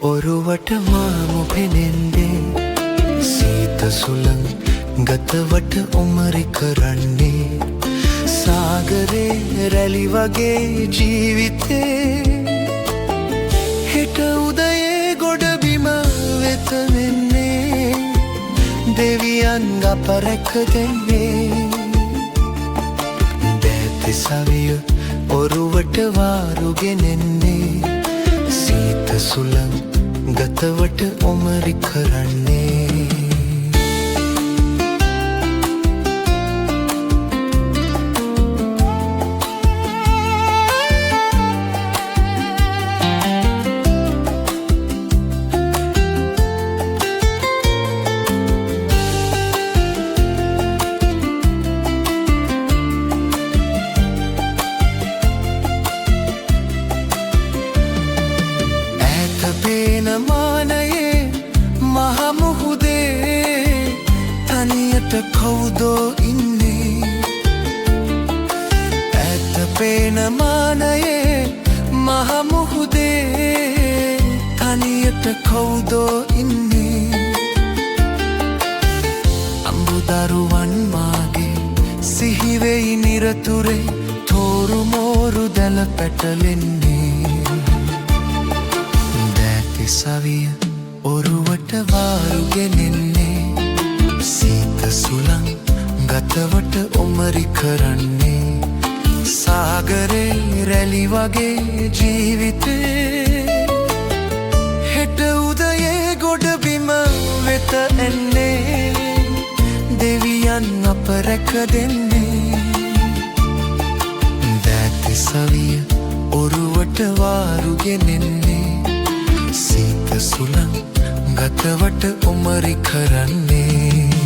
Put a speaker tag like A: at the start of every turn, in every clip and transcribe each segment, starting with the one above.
A: ඔරුවට මාමු පෙනෙන්නේ සීත සුළං ගතවට ඔමරි කරන්නේ සාගරේ රැලි වගේ ජීවිතේ හෙට උදයේ ගොඩබිම වෙත වෙන්නේ දෙවියන් අප රැක දෙන්නේ දැති සවිය ඔරුවට වාරු ගෙනෙන්නේ සීත සුළං ගතවට ඔමරි කරන්නේ පේන මානයේ මහමුහුදේ තනියට කවුදෝ ඉන්නේ ඇත පේන මානයේ මහමුහුදේ තනියට කවුදෝ ඉන්නේ අඹුදරුවන් මාගේ සිහිවෙයි නිරතුරේ තෝරු මෝරු දැල පැටලෙන්නේ සවිය ඔරුවට වාරු ගෙනෙන්නේ සීත සුළං ගතවට ඔමරි කරන්නේ සාගරේ රැලි වගේ ජීවිතේ හෙට උදයේ ගොඩබිම වෙත එන්නේ දෙවියන් අප රැක දෙන්නේ දැති සවිය ඔරුවට වාරු ගෙනෙන්නේ සීත සුළං ගතවට ඔමරි කරන්නේ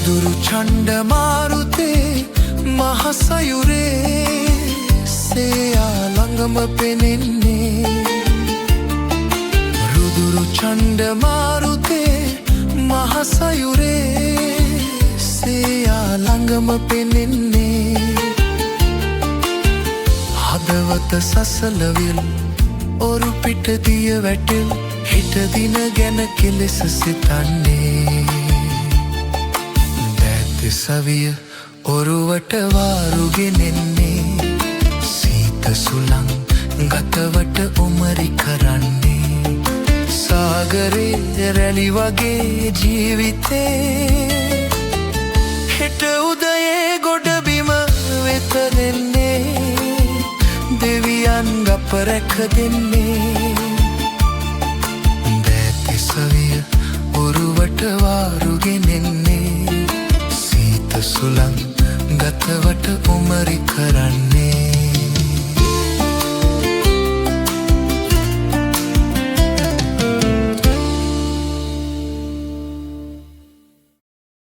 A: රුදුරු ඡණ්ඩ මාරුතේ මහසයුරේ සේයා ළඟම පෙනෙන්නේ රුදුරු ඡණ්ඩ මාරුතේ මහසයුරේ සේයා ළඟම පෙනෙන්නේ හදවත සසලවිල් ඔරු පිට දිය වැටෙල් හිට දින ගැන කෙලෙස සිතන්නේ සවිය ඔරුවට වාරු ගෙනෙන්නේ සීත සුළං ගතවට ඔමරි කරන්නේ සාගරේ රැලි වගේ ජීවිතේ හෙට උදයේ ගොඩබිම වෙත දෙන්නේ දෙවියන් අප රැක දෙන්නේ දැති සවිය ඔරුවට වාරු ගෙනෙන්නේ සුළං ගතවට ඔමරි කරන්නේ